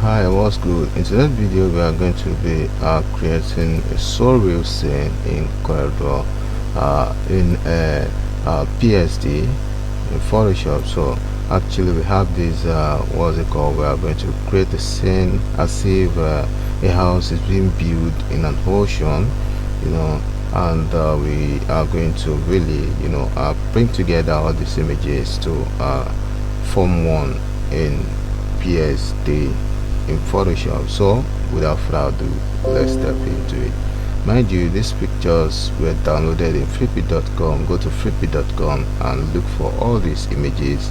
Hi, what's good? In today's video we are going to be creating a surreal scene in CorelDraw in PSD in Photoshop. So actually we have this what's it called, we are going to create a scene as if a house is being built in an ocean, and we are going to really bring together all these images to form one in PSD in Photoshop. So without further ado, let's step into it. Mind you, these pictures were downloaded in flippy.com. Go to flippy.com and look for all these images.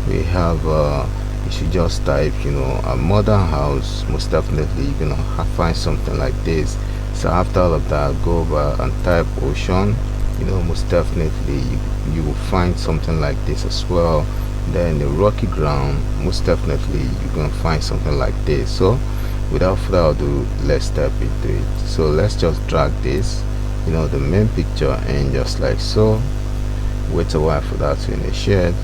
We have you should just type a modern house. Most definitely you're gonna find something like this. So after all of that, go over and type ocean. Most definitely you will find something like this as well. Then the rocky ground, most definitely you're gonna find something like this. So without further ado, let's step into it. So let's just drag this the main picture in just like so. Wait a while for that to initiate.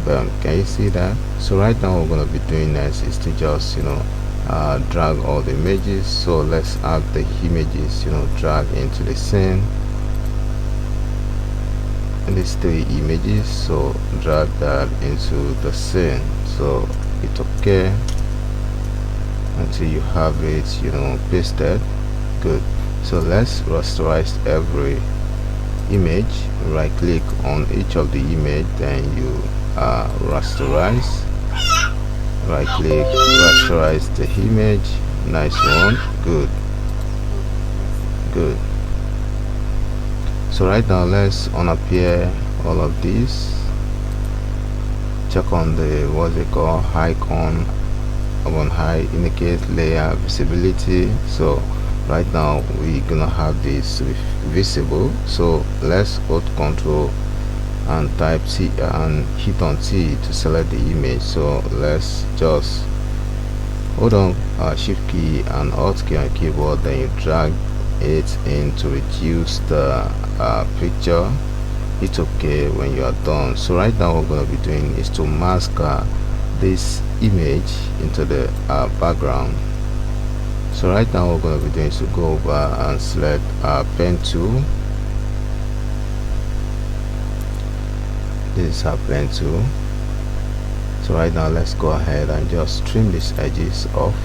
Can you see that? So right now what we're gonna be doing next is to just drag all the images. So let's add the images drag into the scene. These three images, so drag that into the scene. So it's okay until you have it pasted. Good. So let's rasterize every image. Right click on each of the image, then you rasterize. Right click, rasterize the image. Nice one. Good. So right now let's unappear all of these. Check on the what's it called icon on high, indicate layer visibility. So right now we're gonna have this visible. So let's hold Control and type T and hit on T to select the image. So let's just hold on Shift key and Alt key on keyboard, then you drag it in to reduce the picture. It's okay when you are done. So right now what we're going to be doing is to mask this image into the background. So right now what we're going to be doing is to go over and select pen tool. This is our pen tool. So right now let's go ahead and just trim these edges off.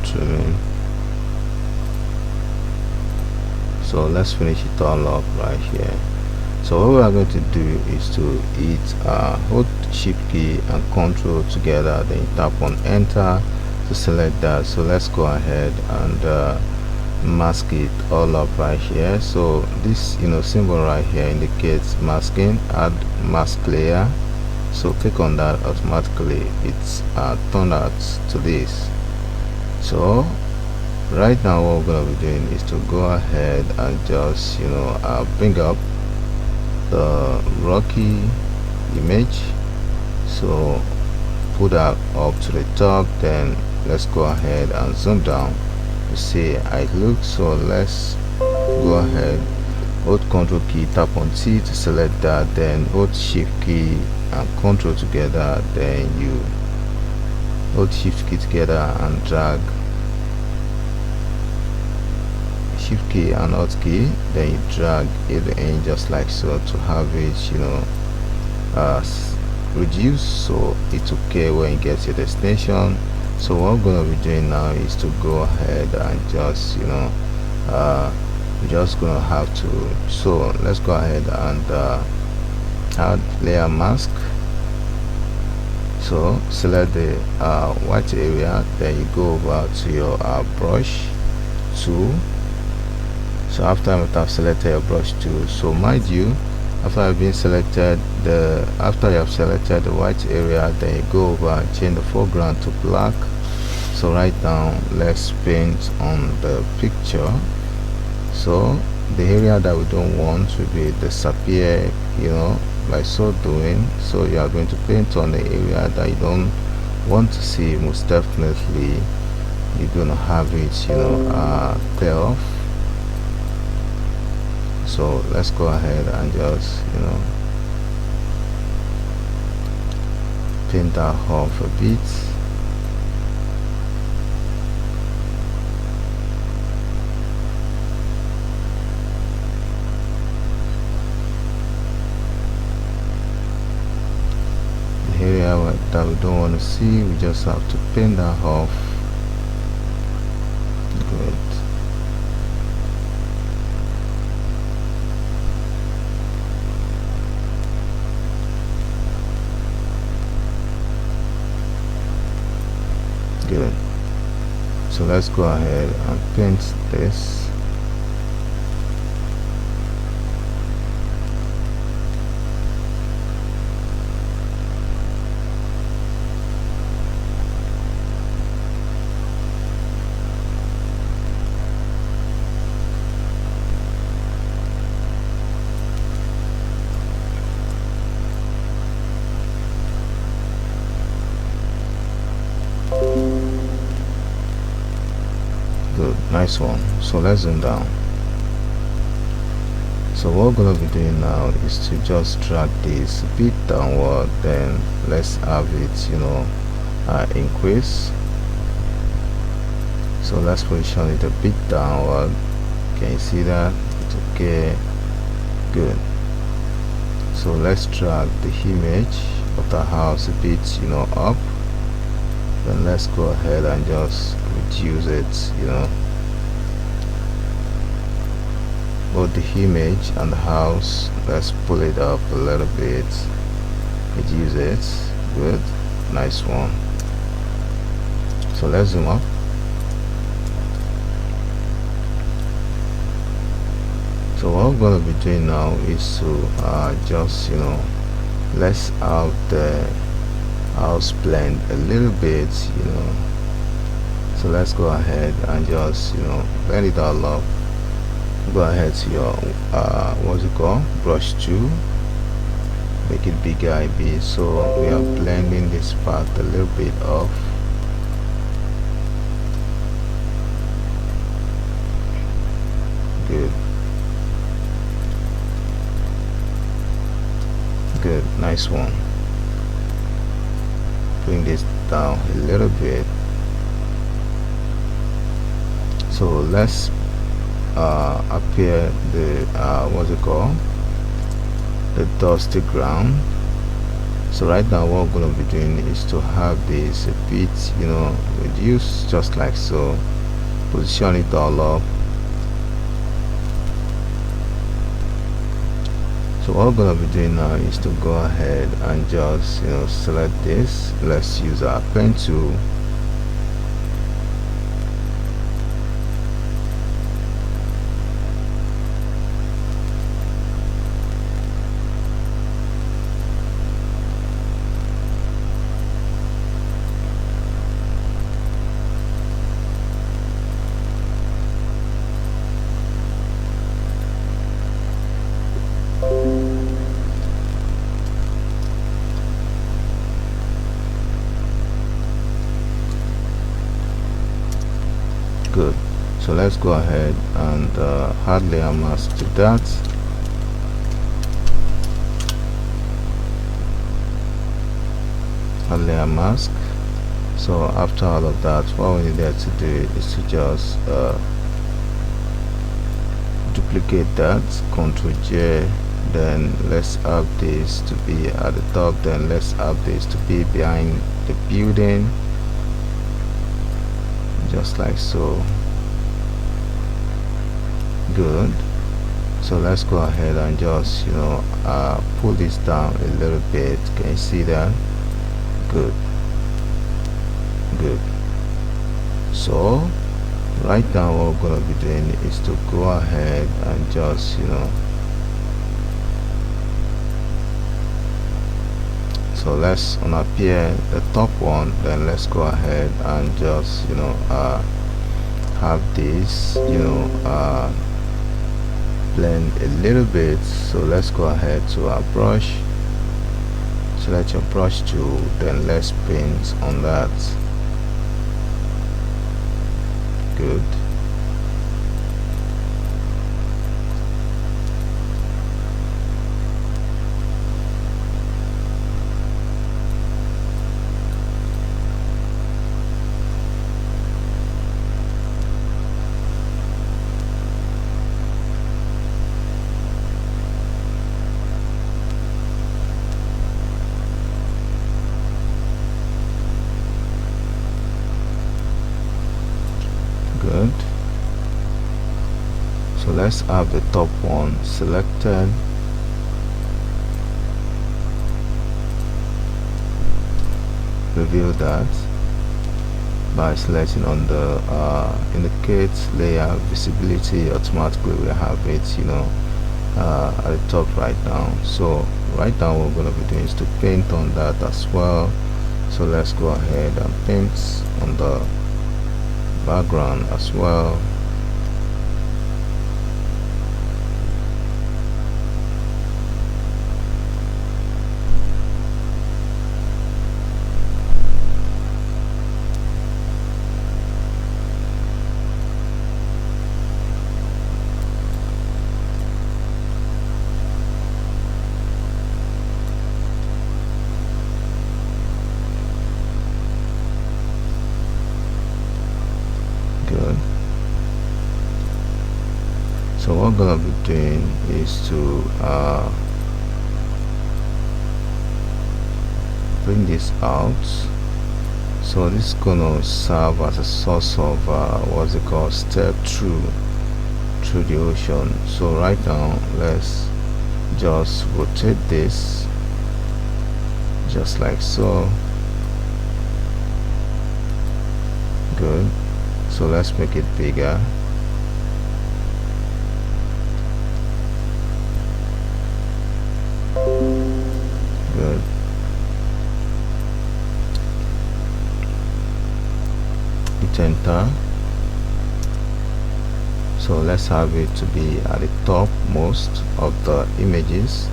Trimming. So let's finish it all up right here. So what we are going to do is to hit hold Shift key and Control together, then tap on enter to select that. So let's go ahead and mask it all up right here. So this symbol right here indicates masking. Add mask layer. So click on that. Automatically it's turned out to this. So right now what we're going to be doing is to go ahead and just bring up the rocky image. So put that up to the top, then let's go ahead and zoom down to see how it looks. So let's go ahead, hold Control key, tap on T to select that, then hold Shift key and Control together, then you hold Shift key together and drag Shift key and Alt key, then you drag it in just like so to have it reduce, so it's okay when you get to your destination. So what we're going to be doing now is to go ahead and just just gonna have to, so let's go ahead and add layer mask. So select the white area, then you go over to your brush tool. So after I have selected your brush tool, so mind you, after you have selected the white area, then you go over and change the foreground to black. So right now let's paint on the picture. So the area that we don't want will be disappear, by so doing. So you are going to paint on the area that you don't want to see. Most definitely you're gonna have it clear off. So let's go ahead and just paint that off a bit. The area that we don't want to see, we just have to paint that off. Good. Good. So let's go ahead and paint this. Good, nice one. So let's zoom down. So what we're gonna be doing now is to just drag this a bit downward, then let's have it increase. So let's position it a bit downward. Can you see that? It's okay. Good. So let's drag the image of the house a bit up. Then let's go ahead and just reduce it, both the image and the house. Let's pull it up a little bit, reduce it. Good, nice one. So let's zoom up. So what we're going to be doing now is to just let's have the house blend a little bit, so let's go ahead and just blend it all up. Go ahead to your what's it called, brush tool, make it bigger a bit. So we are blending this part a little bit off. Good. Good, nice one. Bring this down a little bit. So let's appear the what's it called, the dusty ground. So right now what we're going to be doing is to have this a bit reduced, just like so. Position it all up. So what we're going to be doing now is to go ahead and just select this. Let's use our pen tool. Good. So let's go ahead and add layer mask to that. Add layer mask. So after all of that, what we needed to do is to just duplicate that, Ctrl J, then let's have this to be at the top, then let's have this to be behind the building, just like so. Good. So let's go ahead and just pull this down a little bit. Can you see that? Good. Good. So right now what we're going to be doing is to go ahead and just So let's unappear the top one, then let's go ahead and just have this blend a little bit. So let's go ahead to our brush, select your brush tool, then let's paint on that. Good. Good. So let's have the top one selected. Reveal that by selecting on the indicate layer visibility. Automatically we have it at the top right now. So right now what we're going to be doing is to paint on that as well. So let's go ahead and paint on the background as well. Good. So what I'm gonna be doing is to bring this out. So this is gonna serve as a source of what's it called, step through the ocean. So right now let's just rotate this just like so. Good. So let's make it bigger. Good. Hit enter. So let's have it to be at the top most of the images.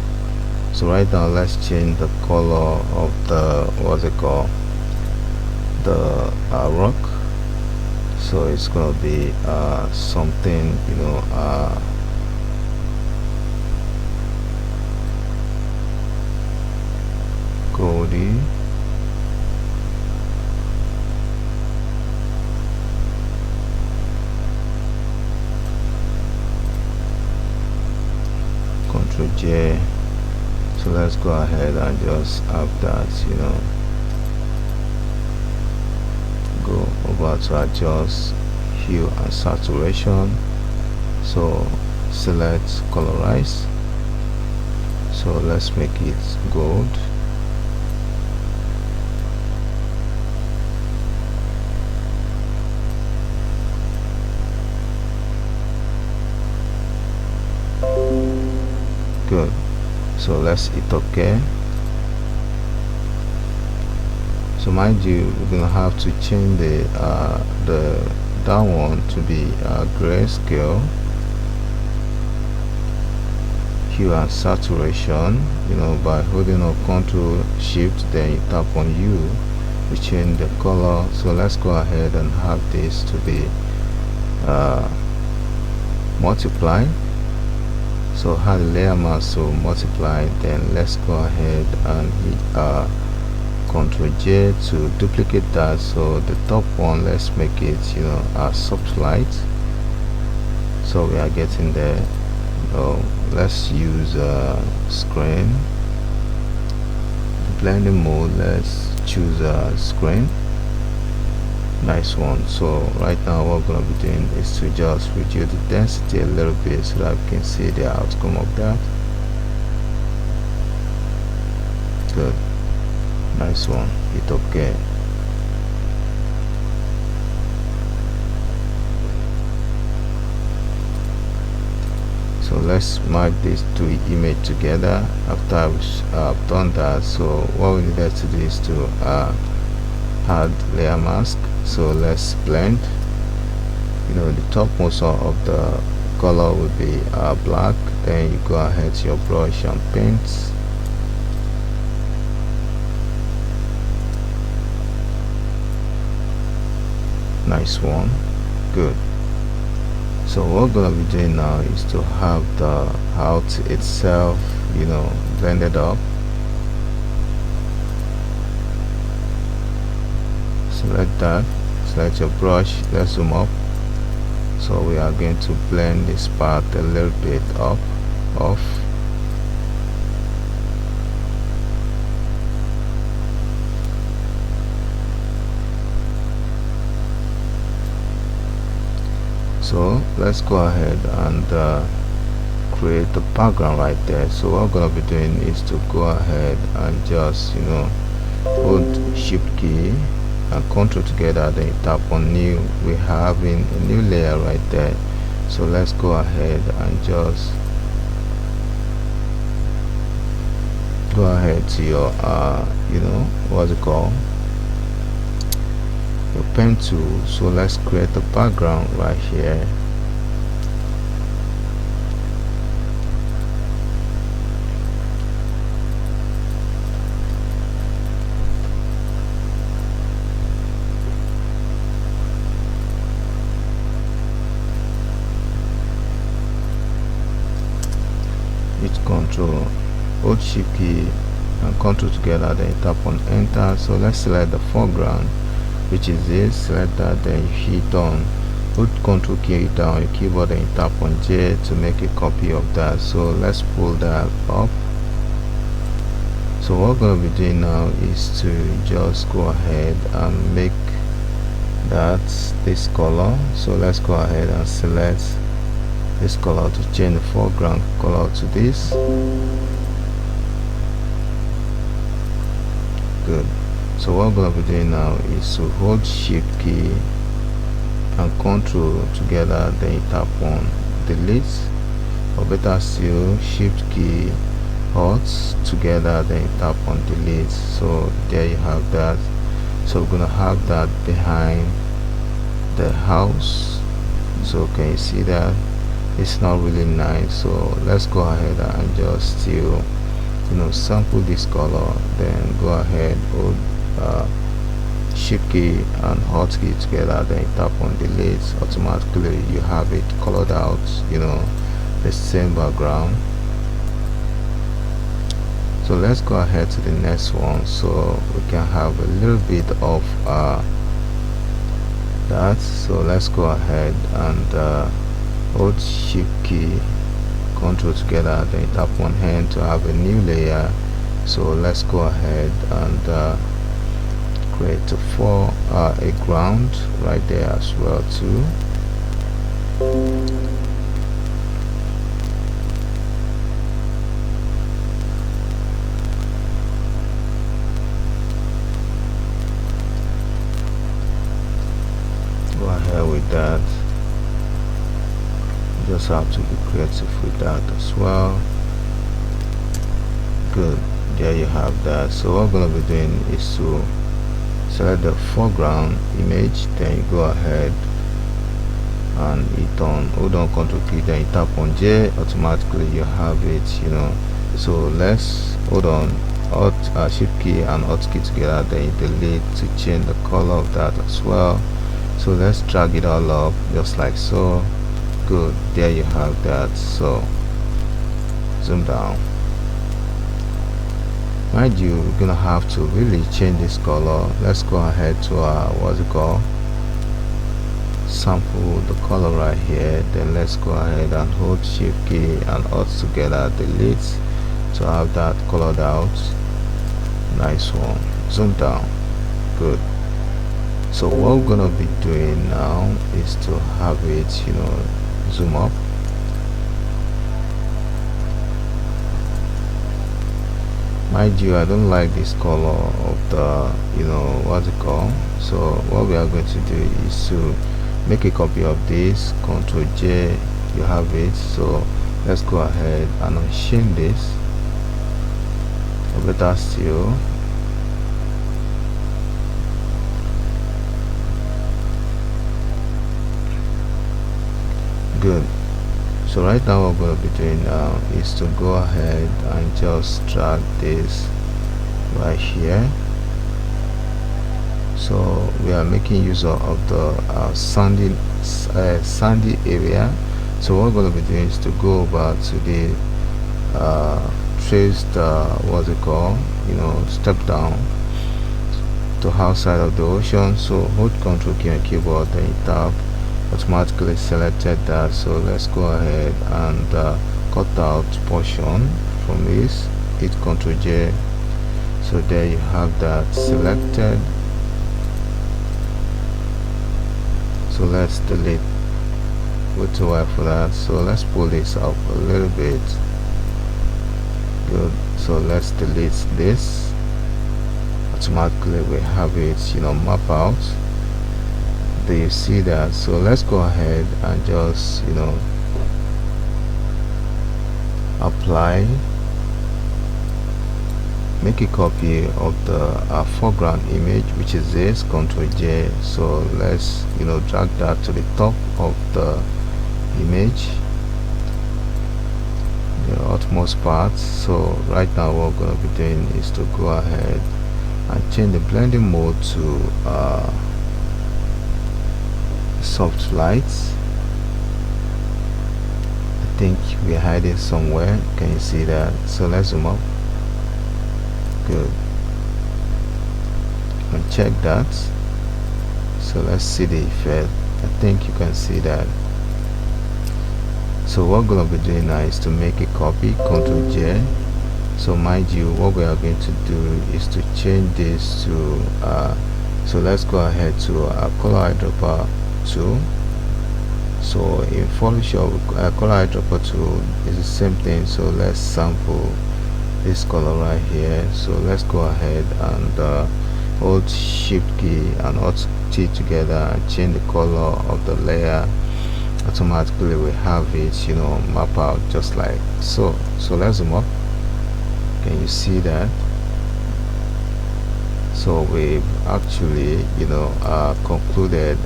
So right now let's change the color of the what's it called, the rock. So it's gonna be something goldy. Ctrl J. So let's go ahead and just have that, go over to adjust hue and saturation. So select colorize. So let's make it gold. Good. So let's hit OK. So mind you, we're gonna have to change that one to be grayscale, hue and saturation. By holding up Ctrl Shift, then you tap on U, we change the color. So let's go ahead and have this to be multiply. So have the layer mask to multiply, then let's go ahead and hit Ctrl J to duplicate that. So the top one, let's make it a soft light. So we are getting there. Let's use screen, blending mode. Let's choose screen. Nice one. So right now what we're going to be doing is to just reduce the density a little bit so that we can see the outcome of that. Good. Nice one. Hit OK. So let's merge these two images together. After I've done that, so what we needed to do is to add layer mask. So let's blend. The topmost of the color will be black. Then you go ahead to your brush and paint. Nice one. Good. So what we're gonna be doing now is to have the out itself blended up. Select that, select your brush, let's zoom up. So we are going to blend this part a little bit off. So let's go ahead and create the background right there. So what we're going to be doing is to go ahead and just hold shift key and control together, then you tap on new. We're having a new layer right there. So let's go ahead and just go ahead to your what's it called, your pen tool. So let's create the background right here. Hit Control, hold Shift key and Control together, then you tap on enter. So let's select the foreground, which is this. Select that, then you hit on, hold Control key down your keyboard, then you tap on J to make a copy of that. So let's pull that up. So what we're going to be doing now is to just go ahead and make that this color. So let's go ahead and select this color to change the foreground color to this. Good. So what we're going to be doing now is to hold Shift key and Control together, then you tap on delete, or better still Shift key Alt together, then you tap on delete. So there you have that. So we're gonna have that behind the house. So can you see that? It's not really nice. So let's go ahead and just still sample this color, then go ahead, hold Shift key and Alt key together, then you tap on delete. Automatically you have it colored out, the same background. So let's go ahead to the next one, so we can have a little bit of that. So let's go ahead and hold Shift key, Control together, then you tap on hand to have a new layer. So let's go ahead and create a ground right there as well too. Go ahead with that. Just have to be creative with that as well. Good. There you have that. So what we're going to be doing is to select the foreground image, then you go ahead and hit on, hold on Control key, then you tap on J. Automatically you have it, So let's hold on Alt Shift key and Alt key together, then you delete to change the color of that as well. So let's drag it all up just like so. Good. There you have that. So zoom down. Mind you, we're gonna have to really change this color. Let's go ahead to what's it called, sample the color right here, then let's go ahead and hold Shift key and Alt together, delete to have that colored out. Nice one. Zoom down. Good. So what we're gonna be doing now is to have it zoom up. Mind you, I don't like this color of the what's it called. So what we are going to do is to make a copy of this, Ctrl J, you have it. So let's go ahead and unchain this, or better still, good. So right now what we're going to be doing now is to go ahead and just drag this right here. So we are making use of the sandy area. So what we're going to be doing is to go over to the traced what's it called, step down to outside of the ocean. So hold Ctrl key on keyboard, then you tap, automatically selected that. So let's go ahead and cut out portion from this, hit Ctrl J. So there you have that selected. So let's delete, wait a while for that. So let's pull this up a little bit, good. So let's delete this, automatically we have it map out. Do you see that? So let's go ahead and just apply, make a copy of the foreground image, which is this, Ctrl J. So let's drag that to the top of the image, the utmost part. So right now what we're going to be doing is to go ahead and change the blending mode to soft lights. I think we hide it somewhere, can you see that? So let's zoom up, good, and check that. So let's see the effect. I think you can see that. So what we're going to be doing now is to make a copy, Ctrl J. So mind you, what we are going to do is to change this to so let's go ahead to color eyedropper tool. So in Photoshop, color eyedropper tool is the same thing. So let's sample this color right here. So let's go ahead and hold shift key and alt T together and change the color of the layer. Automatically we have it map out just like so. So let's zoom up, can you see that? So we've actually concluded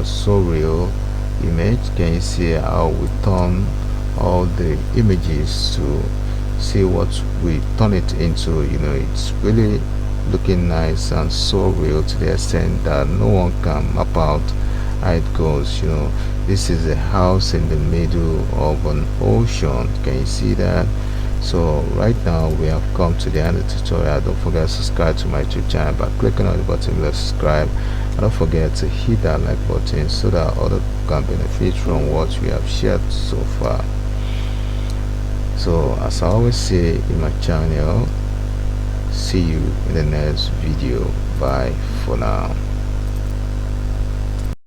so real image. Can you see how we turn all the images to see what we turn it into? It's really looking nice and so real to the extent that no one can map out how it goes. This is a house in the middle of an ocean, can you see that? So right now we have come to the end of the tutorial. Don't forget to subscribe to my YouTube channel by clicking on the button below subscribe, and don't forget to hit that like button so that other people can benefit from what we have shared so far. So as I always say in my channel, see you in the next video. Bye for now.